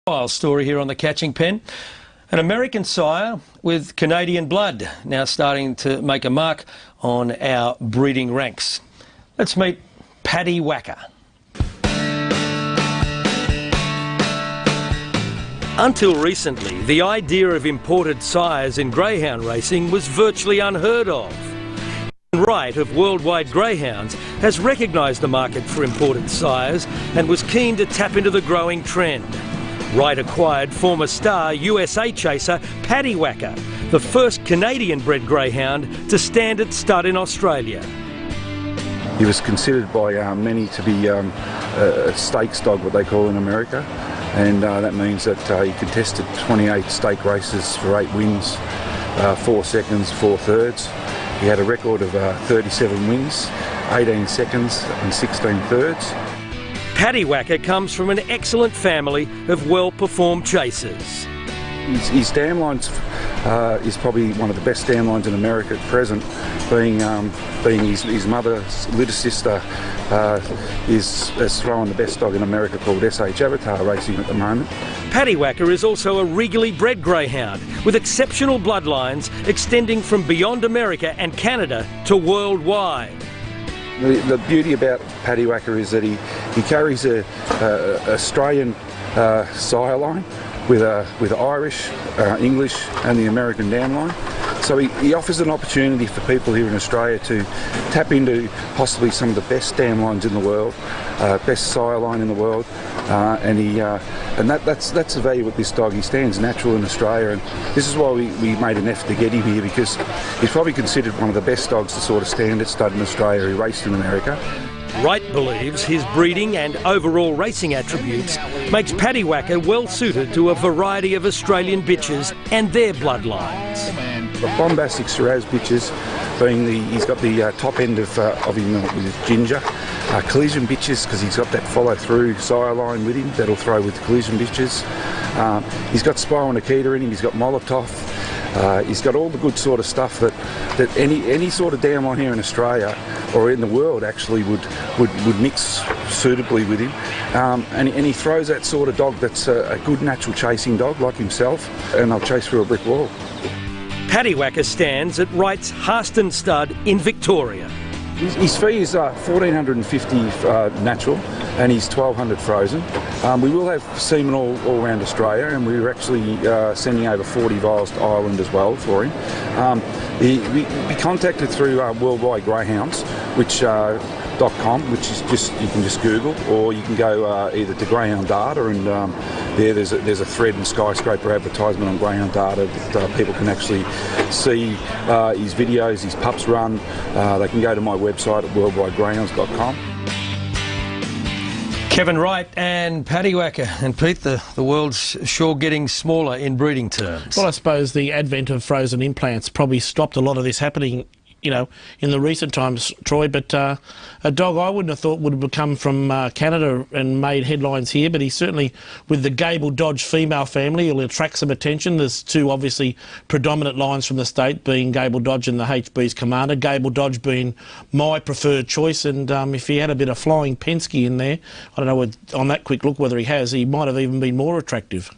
Story here on the Catching Pen. An American sire with Canadian blood now starting to make a mark on our breeding ranks. Let's meet Paddy Whacker. Until recently, the idea of imported sires in greyhound racing was virtually unheard of. Wright of Worldwide Greyhounds has recognised the market for imported sires and was keen to tap into the growing trend. Wright acquired former star USA chaser Paddy Whacker, the first Canadian-bred greyhound to stand at stud in Australia. He was considered by many to be a stakes dog, what they call in America, and that means that he contested 28 stake races for 8 wins, 4 seconds, 4 thirds. He had a record of 37 wins, 18 seconds and 16 thirds. Paddy Whacker comes from an excellent family of well-performed chasers. His dam lines is probably one of the best dam lines in America at present, being his mother's little sister is throwing the best dog in America called SH Avatar racing at the moment. Paddy Whacker is also a regally bred greyhound with exceptional bloodlines extending from beyond America and Canada to worldwide. The beauty about Paddy Whacker is that he carries a Australian sire line with Irish, English and the American dam line. So he offers an opportunity for people here in Australia to tap into possibly some of the best dam lines in the world, best sire line in the world, and that's the value with this dog. He stands natural in Australia, and this is why we made an effort to get him here, because he's probably considered one of the best dogs to sort of stand at stud in Australia. He raced in America. Wright believes his breeding and overall racing attributes makes Paddy Whacker well suited to a variety of Australian bitches and their bloodlines. The bombastic Shiraz bitches, he's got the top end of him with ginger. Collision bitches, because he's got that follow-through sire line with him that'll throw with collision bitches. He's got Spiral Nikita in him. He's got Molotov. He's got all the good sort of stuff that any sort of dam line here in Australia or in the world actually would mix suitably with him. And he throws that sort of dog that's a good natural chasing dog like himself, and they'll chase through a brick wall. Paddy Whacker stands at Wright's Harston stud in Victoria. His fee is 1,450 natural and he's 1,200 frozen. We will have semen all around Australia, and we're actually sending over 40 vials to Ireland as well for him. He contacted through Worldwide Greyhounds, .com, which is you can just Google, or you can go either to Greyhound Data, and there's a thread and skyscraper advertisement on Greyhound Data that people can actually see his videos, his pups run. They can go to my website at worldwidegreyhounds.com. Kevin Wright and Paddy Whacker. And Pete, the world's sure getting smaller in breeding terms. Well, I suppose the advent of frozen implants probably stopped a lot of this happening, you know, in the recent times, Troy, but a dog I wouldn't have thought would have come from Canada and made headlines here, but he certainly, with the Gable Dodge female family, he'll attract some attention. There's two obviously predominant lines from the state, being Gable Dodge and the HB's Commander. Gable Dodge being my preferred choice, and if he had a bit of Flying Penske in there, I don't know on that quick look whether he has, he might have even been more attractive.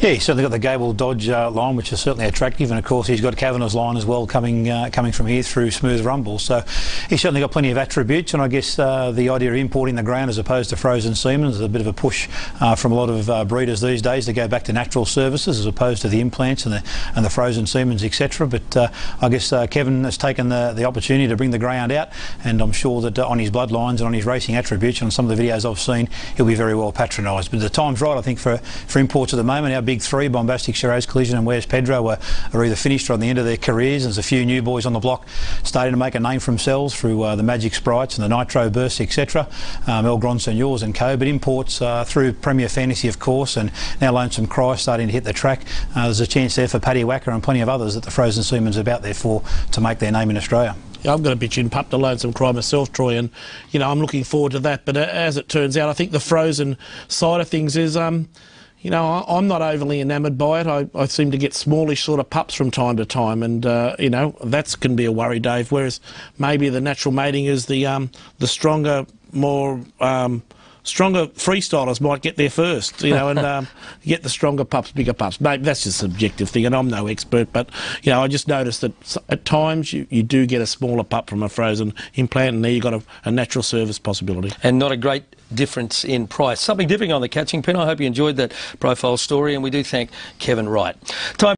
Yeah, he's certainly got the Gable Dodge line, which is certainly attractive, and of course he's got Kavanagh's line as well coming from here through Smooth Rumble. So he's certainly got plenty of attributes, and I guess the idea of importing the ground as opposed to frozen semen is a bit of a push from a lot of breeders these days to go back to natural services as opposed to the implants and the frozen semens, etc. But I guess Kevin has taken the opportunity to bring the greyhound out, and I'm sure that on his bloodlines and on his racing attributes and on some of the videos I've seen, he'll be very well patronised. But the time's right, I think, for imports at the moment. Our big three, Bombastic, Shiraz, Collision and Where's Pedro, are either finished or on the end of their careers. There's a few new boys on the block starting to make a name for themselves through the Magic Sprites and the Nitro Bursts, etc. El Grand Seigneurs and co. But imports through Premier Fantasy, of course, and now Lonesome Cry starting to hit the track. There's a chance there for Paddy Whacker and plenty of others that the frozen semen's about there for to make their name in Australia. Yeah, I've got a bitch in pup to Lonesome Cry myself, Troy, and you know I'm looking forward to that. But as it turns out, I think the frozen side of things is you know, I'm not overly enamoured by it. I seem to get smallish sort of pups from time to time, and you know, that can be a worry, Dave. Whereas maybe the natural mating is the stronger, more stronger freestylers might get there first, you know, and get the stronger pups, bigger pups. Maybe that's just a subjective thing, and I'm no expert, but, you know, I just noticed that at times you do get a smaller pup from a frozen implant, and there you've got a natural service possibility. And not a great difference in price. Something different on the catching pen. I hope you enjoyed that profile story, and we do thank Kevin Wright. Time